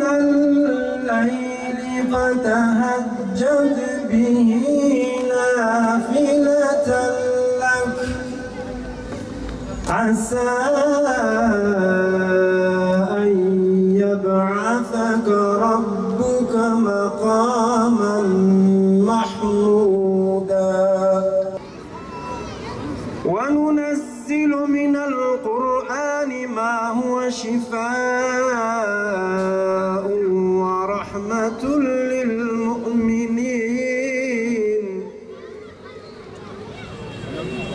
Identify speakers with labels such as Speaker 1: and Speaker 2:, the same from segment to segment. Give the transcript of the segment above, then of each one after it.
Speaker 1: ومن الليل فتهجد به نافلة لك عسى أن يبعثك ربك مقاما محمودا وننزل من القرآن ما هو شفاء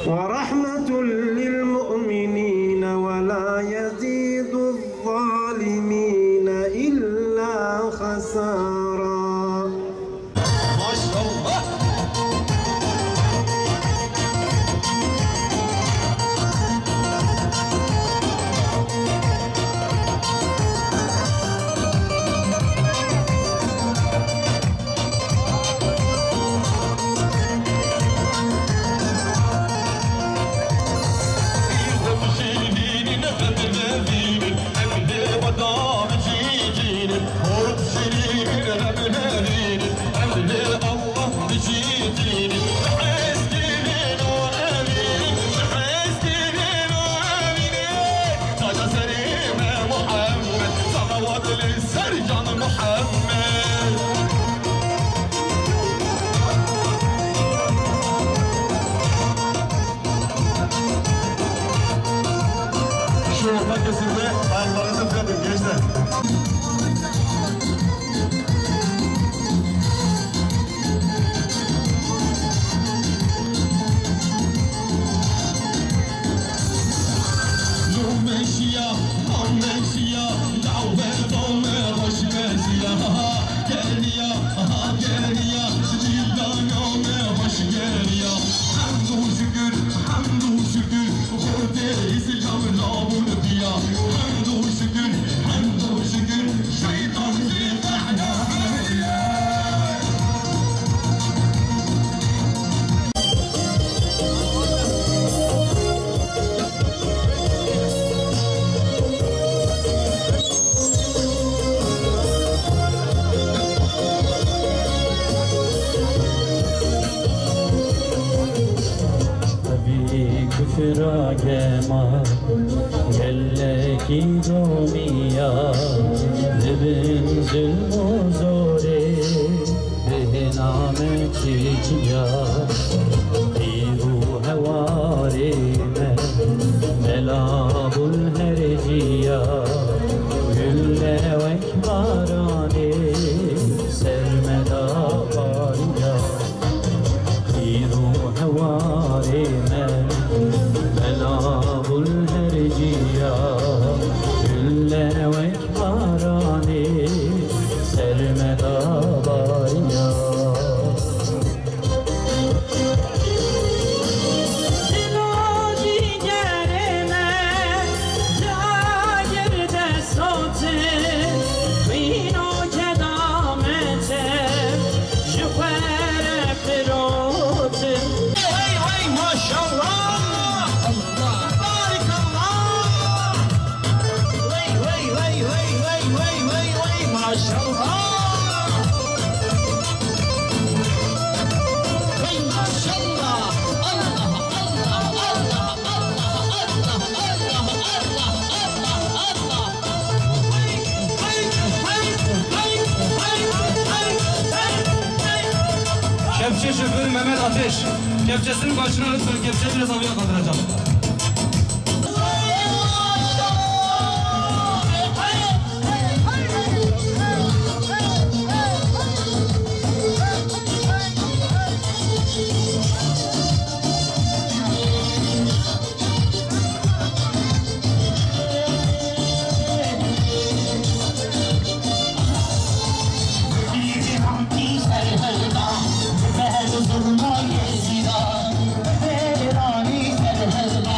Speaker 1: ورحمة للمؤمنين ولا يزيد الظالمين إلا خسارا. ما شاء الله. Şu orta kesimde ayaklarınızı fırlatın gençler.
Speaker 2: Kıragema yelleki domiya zibin zulmuzore behname çiçya diru hevarime melabul herciya gülle vekbarane sermeda varya diru hevarime ملاب الهرجية كل وكبراني سرمدا باريا
Speaker 3: Kepçe şoförü Mehmet Ateş. Kepçesinin başına lütfen kepçe biraz havaya kaldıracağım.
Speaker 4: Zurna yezida, Ferani serhezda.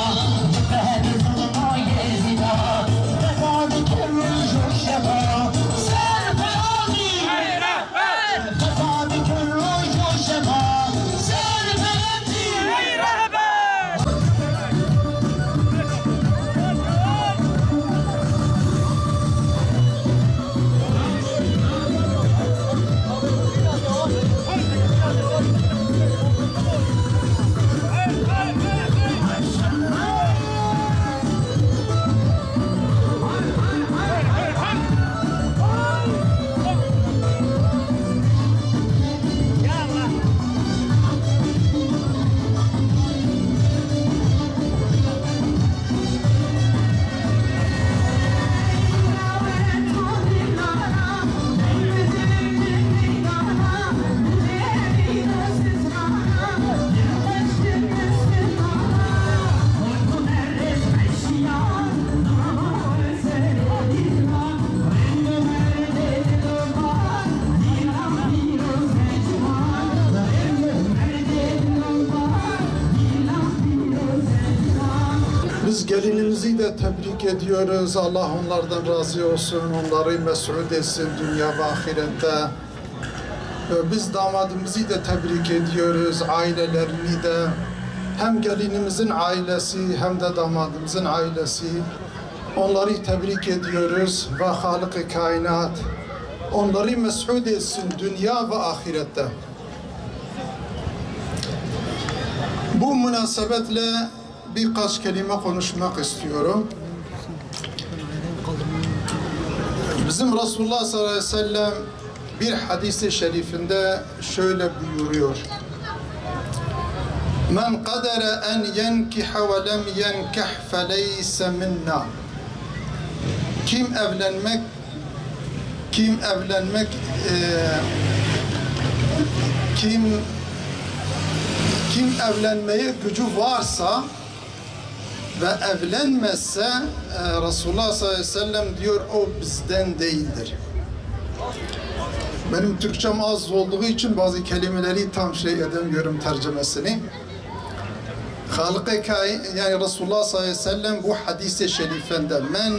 Speaker 4: gelinimizi de tebrik ediyoruz. Allah onlardan razı olsun. Onları mes'ud etsin dünya ve ahirette. Biz damadımızı da tebrik ediyoruz. Ailelerini de. Hem gelinimizin ailesi hem de damadımızın ailesi. Onları tebrik ediyoruz. Ve Halık-ı Kainat onları mes'ud etsin dünya ve ahirette. Bu münasebetle birkaç kelime konuşmak istiyorum. Bizim Resulullah sallallahu aleyhi ve sellem bir hadis-i şerifinde şöyle buyuruyor. Men kadere en yenkiha ve lem yenkih feleyse minna. Kim evlenmeye gücü varsa ve evlenmezse Resulullah sallallahu aleyhi ve sellem diyor o bizden değildir. Benim Türkçem az olduğu için bazı kelimeleri tam edemiyorum tercümesini. Yani Resulullah sallallahu aleyhi ve sellem bu hadis-i şerifinde men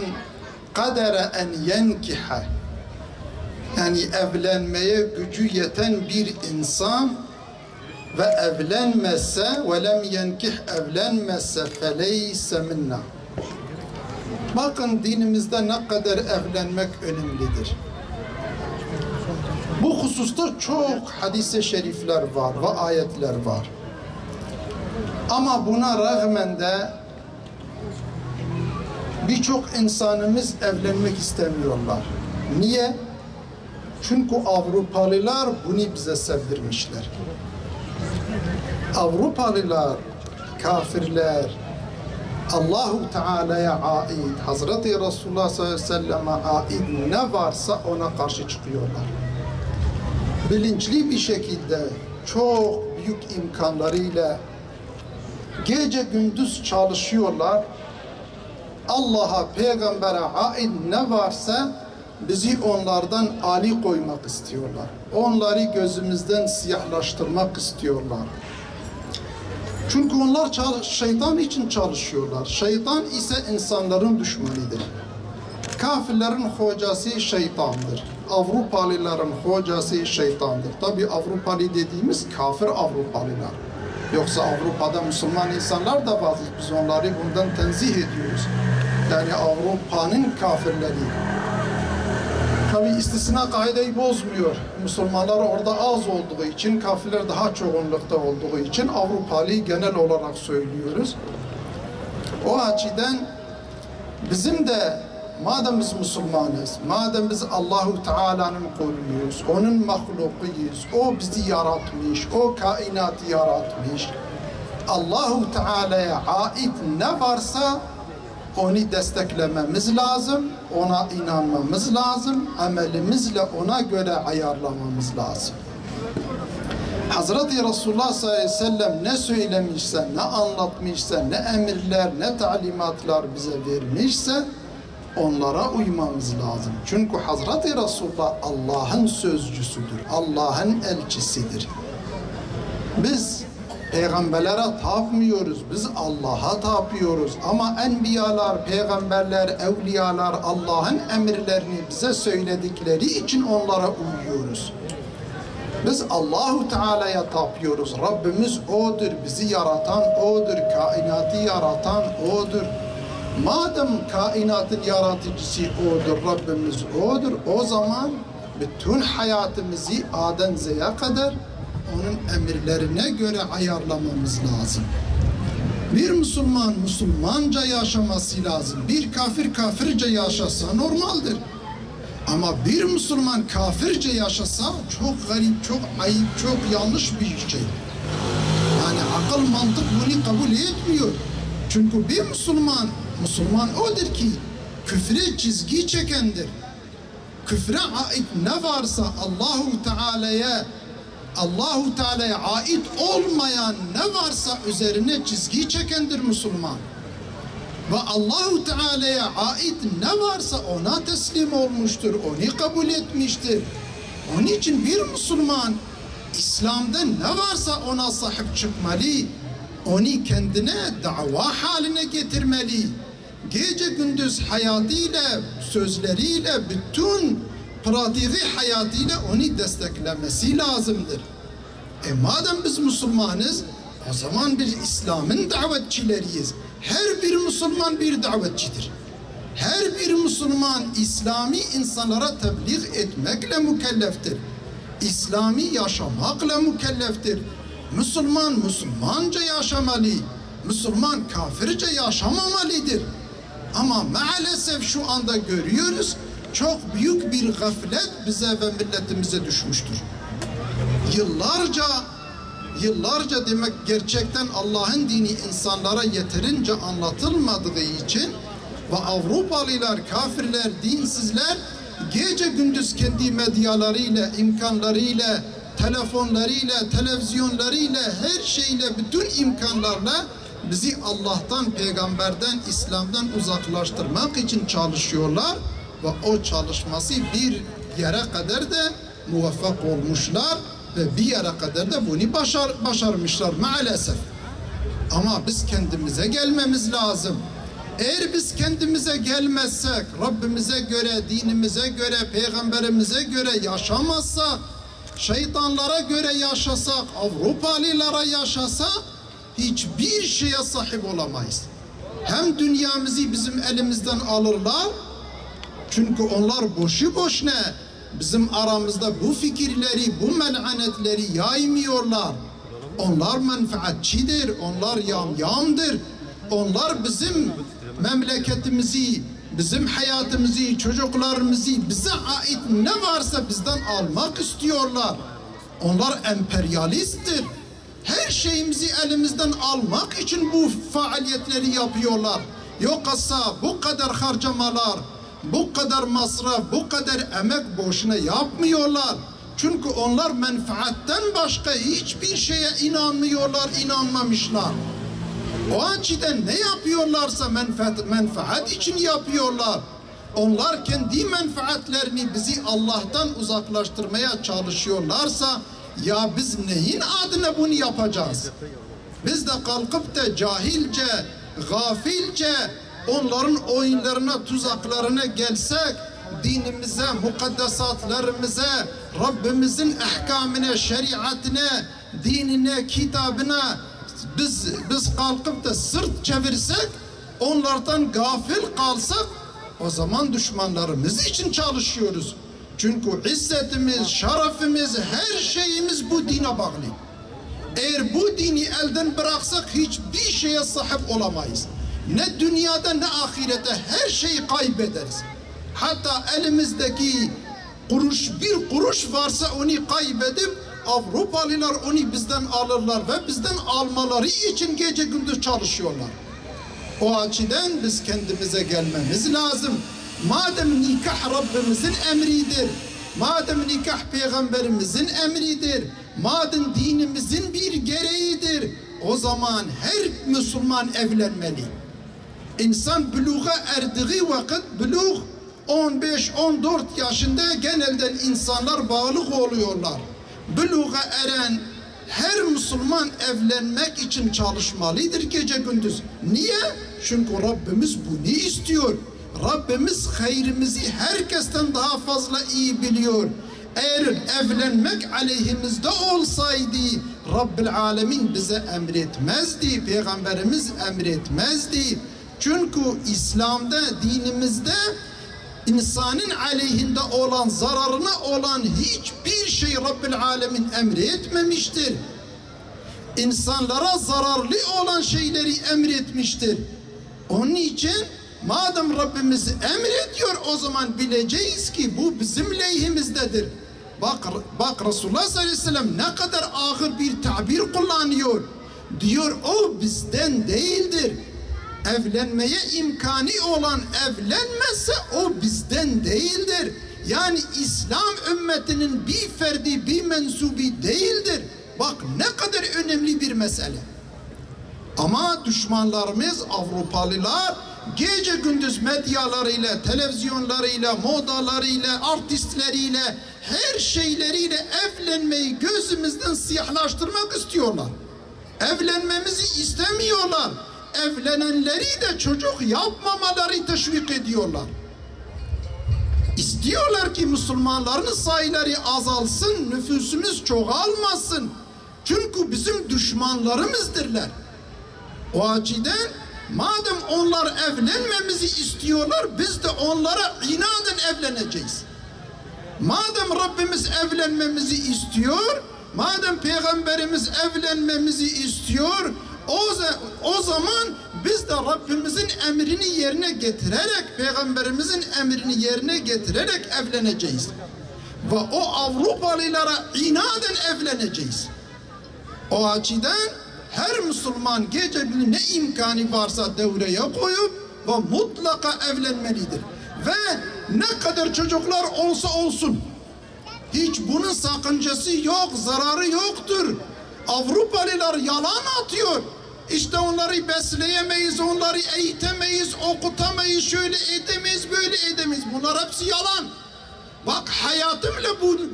Speaker 4: kadere en yenkiha, yani evlenmeye gücü yeten bir insan ve evlenmezse ve lem yenkih, evlenmezse feleyse minna. Bakın dinimizde ne kadar evlenmek önemlidir. Bu hususta çok hadis-i şerifler var ve ayetler var. Ama buna rağmen de birçok insanımız evlenmek istemiyorlar. Niye? Çünkü Avrupalılar bunu bize sevdirmişler. Avrupalılar, kafirler, Allahu Teala'ya ait, Hazreti Resulullah sallallahu aleyhi ve sellem'e ait ne varsa ona karşı çıkıyorlar. Bilinçli bir şekilde çok büyük imkanlarıyla gece gündüz çalışıyorlar. Allah'a, peygambere ait ne varsa bizi onlardan âli koymak istiyorlar. Onları gözümüzden siyahlaştırmak istiyorlar. Çünkü onlar şeytan için çalışıyorlar. Şeytan ise insanların düşmanıdır. Kafirlerin hocası şeytandır. Avrupalıların hocası şeytandır. Tabi Avrupalı dediğimiz kafir Avrupalılar. Yoksa Avrupa'da Müslüman insanlar da var. Biz onları bundan tenzih ediyoruz. Yani Avrupa'nın kafirleri. Tabi istisna kaideyi bozmuyor. Müslümanlar orada az olduğu için, kafirler daha çoğunlukta olduğu için Avrupalıyı genel olarak söylüyoruz. O açıdan bizim de madem biz Müslümanız, madem biz Allahu Teala'nın kuluyuz, onun mahlukuyuz, o bizi yaratmış, o kainatı yaratmış, Allahu Teala'ya ait ne varsa onu desteklememiz lazım, ona inanmamız lazım, amelimizle ona göre ayarlamamız lazım. Hazreti Resulullah sallallahu aleyhi ve sellem ne söylemişse, ne anlatmışsa, ne emirler, ne talimatlar bize vermişse onlara uymamız lazım. Çünkü Hazreti Resulullah Allah'ın sözcüsüdür, Allah'ın elçisidir. Biz peygamberlere tapmıyoruz, biz Allah'a tapıyoruz. Ama enbiyalar, peygamberler, evliyalar Allah'ın emirlerini bize söyledikleri için onlara uyuyoruz. Biz Allahu Teala'ya tapıyoruz. Rabbimiz O'dur, bizi yaratan O'dur, kainatı yaratan O'dur. Madem kainatın yaratıcısı O'dur, Rabbimiz O'dur, o zaman bütün hayatımızı A'dan Z'ye kadar onun emirlerine göre ayarlamamız lazım. Bir Müslüman Müslümanca yaşaması lazım. Bir kafir kafirce yaşasa normaldir. Ama bir Müslüman kafirce yaşasa çok garip, çok ayıp, çok yanlış bir şey. Yani akıl mantık bunu kabul etmiyor. Çünkü bir Müslüman odur ki küfre çizgi çekendir. Küfre ait ne varsa Allahu Teala'ya ait olmayan ne varsa üzerine çizgi çekendir Müslüman. Ve Allahu Teala'ya ait ne varsa ona teslim olmuştur, onu kabul etmiştir. Onun için bir Müslüman İslam'da ne varsa ona sahip çıkmalı. onu kendine dava haline getirmeli. Gece gündüz hayatıyla, sözleriyle, bütün pratiği hayatıyla onu desteklemesi lazımdır. Madem biz Müslümanız, o zaman biz İslam'ın davetçileriyiz. Her bir Müslüman bir davetçidir. Her bir Müslüman İslami insanlara tebliğ etmekle mükelleftir. İslami yaşamakla mükelleftir. Müslüman Müslümanca yaşamalı. Müslüman kafirce yaşamamalıdır. Ama maalesef şu anda görüyoruz, çok büyük bir gaflet bize ve milletimize düşmüştür. Yıllarca demek gerçekten Allah'ın dini insanlara yeterince anlatılmadığı için ve Avrupalılar, kafirler, dinsizler gece gündüz kendi medyalarıyla, imkanlarıyla, telefonlarıyla, televizyonlarıyla, her şeyle, bütün imkanlarla bizi Allah'tan, peygamberden, İslam'dan uzaklaştırmak için çalışıyorlar ve o çalışması bir yere kadar da muvaffak olmuşlar ve bir yere kadar da bunu başarmışlar maalesef. Ama biz kendimize gelmemiz lazım. Eğer biz kendimize gelmezsek, Rabbimize göre, dinimize göre, peygamberimize göre yaşamazsak, şeytanlara göre yaşasak, Avrupalılara yaşasak, hiçbir şeye sahip olamayız. Hem dünyamızı bizim elimizden alırlar, çünkü onlar boşu boşuna bizim aramızda bu fikirleri, bu mel'anetleri yaymıyorlar. Onlar menfaatçidir, onlar yamyamdır. Onlar bizim memleketimizi, bizim hayatımızı, çocuklarımızı, bize ait ne varsa bizden almak istiyorlar. Onlar emperyalisttir. Her şeyimizi elimizden almak için bu faaliyetleri yapıyorlar. Yoksa bu kadar harcamalar, bu kadar masraf, bu kadar emek boşuna yapmıyorlar. Çünkü onlar menfaatten başka hiçbir şeye inanmıyorlar, inanmamışlar. O açıdan ne yapıyorlarsa menfaat için yapıyorlar. Onlar kendi menfaatlerini bizi Allah'tan uzaklaştırmaya çalışıyorlarsa ya biz neyin adına bunu yapacağız? Biz de kalkıp da cahilce, gafilce onların oyunlarına, tuzaklarına gelsek, dinimize, mukaddesatlarımıza, Rabbimizin ahkamine, şeriatine, dinine, kitabına biz kalkıp da sırt çevirsek, onlardan gafil kalsak, o zaman düşmanlarımız için çalışıyoruz. Çünkü izzetimiz, şerefimiz, her şeyimiz bu dine bağlı. Eğer bu dini elden bıraksak hiçbir şeye sahip olamayız. Ne dünyada ne ahirette her şeyi kaybederiz. Hatta elimizdeki bir kuruş varsa onu kaybedip Avrupalılar onu bizden alırlar ve bizden almaları için gece gündüz çalışıyorlar. O açıdan biz kendimize gelmemiz lazım. Madem nikah Rabbimizin emridir, madem nikah peygamberimizin emridir, madem dinimizin bir gereğidir, o zaman her Müslüman evlenmeli. İnsan buluğa erdiği vakit, bulug 15-14 yaşında genelden insanlar bağlı oluyorlar. Buluğa eren her Müslüman evlenmek için çalışmalıdır gece gündüz. Niye? Çünkü Rabbimiz bunu istiyor. Rabbimiz hayrimizi herkesten daha fazla iyi biliyor. Eğer evlenmek aleyhimizde olsaydı Rabbil Alemin bize emretmezdi, Peygamberimiz emretmezdi. Çünkü İslam'da, dinimizde insanın aleyhinde olan, zararına olan hiçbir şey Rabbil Alemin emretmemiştir. İnsanlara zararlı olan şeyleri emretmiştir. Onun için madem Rabbimiz emrediyor, o zaman bileceğiz ki bu bizim lehimizdedir. Bak Resulullah sallallahu aleyhi ve sellem ne kadar ağır bir tabir kullanıyor. Diyor o bizden değildir. Evlenmeye imkanı olan evlenmezse o bizden değildir. Yani İslam ümmetinin bir ferdi, bir mensubi değildir. Bak ne kadar önemli bir mesele. Ama düşmanlarımız Avrupalılar gece gündüz medyalarıyla, televizyonlarıyla, modalarıyla, artistleriyle, her şeyleriyle evlenmeyi gözümüzden siyahlaştırmak istiyorlar. Evlenmemizi istemiyorlar. Evlenenleri de çocuk yapmamaları teşvik ediyorlar. İstiyorlar ki Müslümanların sayıları azalsın, nüfusumuz çoğalmasın. Çünkü bizim düşmanlarımızdırlar. O açıdan madem onlar evlenmemizi istiyorlar, biz de onlara inaden evleneceğiz. Madem Rabbimiz evlenmemizi istiyor, madem Peygamberimiz evlenmemizi istiyor, o zaman biz de Rabbimizin emrini yerine getirerek, Peygamberimizin emrini yerine getirerek evleneceğiz. Ve o Avrupalılara inaden evleneceğiz. O açıdan her Müslüman gece ne imkanı varsa devreye koyup ve mutlaka evlenmelidir. Ve ne kadar çocuklar olsa olsun, hiç bunun sakıncası yok, zararı yoktur. Avrupalılar yalan atıyor. İşte onları besleyemeyiz, onları eğitemeyiz, okutamayız, şöyle edemeyiz, böyle edemeyiz. Bunlar hepsi yalan. Bak hayatımla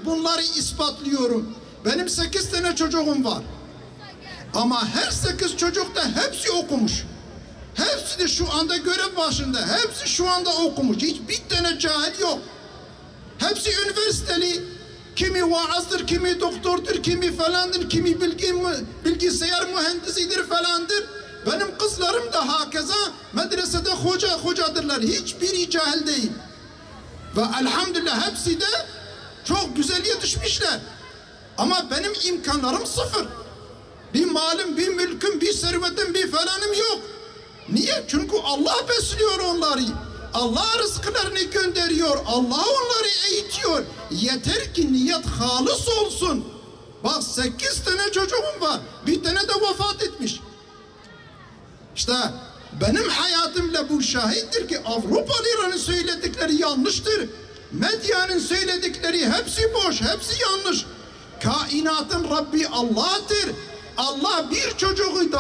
Speaker 4: bunları ispatlıyorum. Benim 8 tane çocuğum var. Ama her 8 çocuk da hepsi okumuş. Hepsi de şu anda görev başında. Hepsi şu anda okumuş. Hiçbir tane cahil yok. Hepsi üniversiteli. Kimi vaazdır, kimi doktordur, kimi falandır, kimi bilgisayar mühendisidir falandır. Benim kızlarım da hakeza medresede hocadırlar. Hiçbiri cahil değil. Ve elhamdülillah hepsi de çok güzel yetişmişler. Ama benim imkanlarım sıfır. Bir malım, bir mülküm, bir servetim, bir falanım yok. Niye? Çünkü Allah besliyor onları. Allah rızklarını gönderiyor. Allah onları eğitiyor. Yeter ki niyet halis olsun. Bak 8 tane çocuğum var. Bir tane de vefat etmiş. İşte benim hayatımla bu şahittir ki Avrupalıların söyledikleri yanlıştır. Medyanın söyledikleri hepsi boş, hepsi yanlış. Kainatın Rabbi Allah'tır. Allah bir çocuğu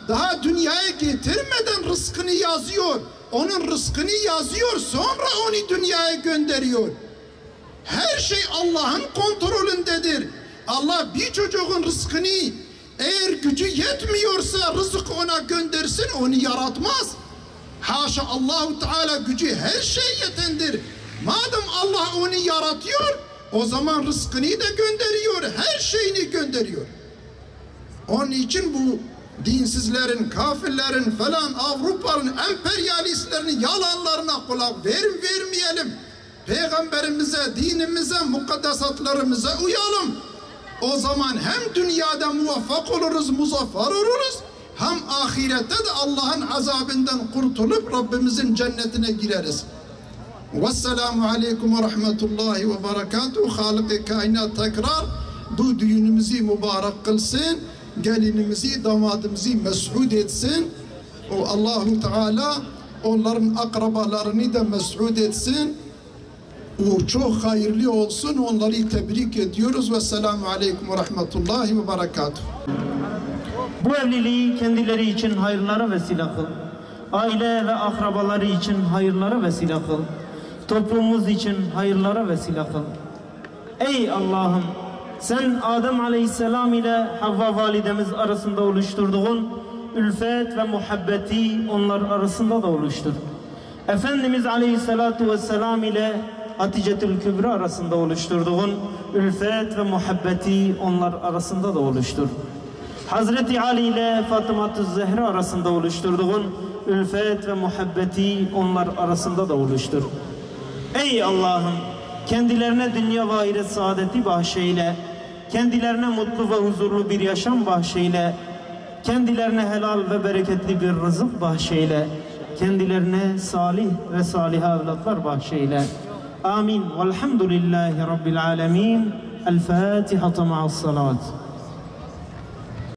Speaker 4: daha dünyaya getirmeden rızkını yazıyor. Onun rızkını yazıyor, sonra onu dünyaya gönderiyor. Her şey Allah'ın kontrolündedir. Allah bir çocuğun rızkını eğer gücü yetmiyorsa rızık ona göndersin, onu yaratmaz. Haşa, Allahu Teala gücü her şeye yetendir. Madem Allah onu yaratıyor, o zaman rızkını da gönderiyor, her şeyini gönderiyor. Onun için bu dinsizlerin, kafirlerin falan, Avrupa'nın emperyalistlerinin yalanlarına kulak vermeyelim. Peygamberimize, dinimize, mukaddesatlarımıza uyalım. O zaman hem dünyada muvaffak oluruz, muzaffer oluruz, hem ahirette de Allah'ın azabından kurtulup Rabbimizin cennetine gireriz. Vesselamu aleyküm ve rahmetullahi ve berekatuhu. Halik-i kainat tekrar bu düğünümüzü mübarek kılsın. Gelinimizi, damadımızı mes'ud etsin. O Allahu Teala onların akrabalarını da mes'ud etsin. O çok hayırlı olsun. Onları tebrik ediyoruz. Vesselamu aleyküm ve rahmetullahi ve berekatuhu.
Speaker 2: Bu evliliği kendileri için hayırlara vesile kıl. Aile ve akrabaları için hayırlara vesile kıl. Toplumumuz için hayırlara vesile kıl. Ey Allah'ım, sen Adem Aleyhisselam ile Havva validemiz arasında oluşturduğun ülfet ve muhabbeti onlar arasında da oluştur. Efendimiz Aleyhisselatu Vesselam ile Haticetül Kübra arasında oluşturduğun ülfet ve muhabbeti onlar arasında da oluştur. Hazreti Ali ile Fatıma-tü Zehra arasında oluşturduğun ülfet ve muhabbeti onlar arasında da oluştur. Ey Allah'ım, kendilerine dünya ve ahiret saadeti bahşeyle, kendilerine mutlu ve huzurlu bir yaşam bahşeyle, kendilerine helal ve bereketli bir rızık bahşeyle, kendilerine salih ve salih evlatlar bahşeyle. Amin. Velhamdülillahi Rabbil alemin. El Fatiha ma'as salat.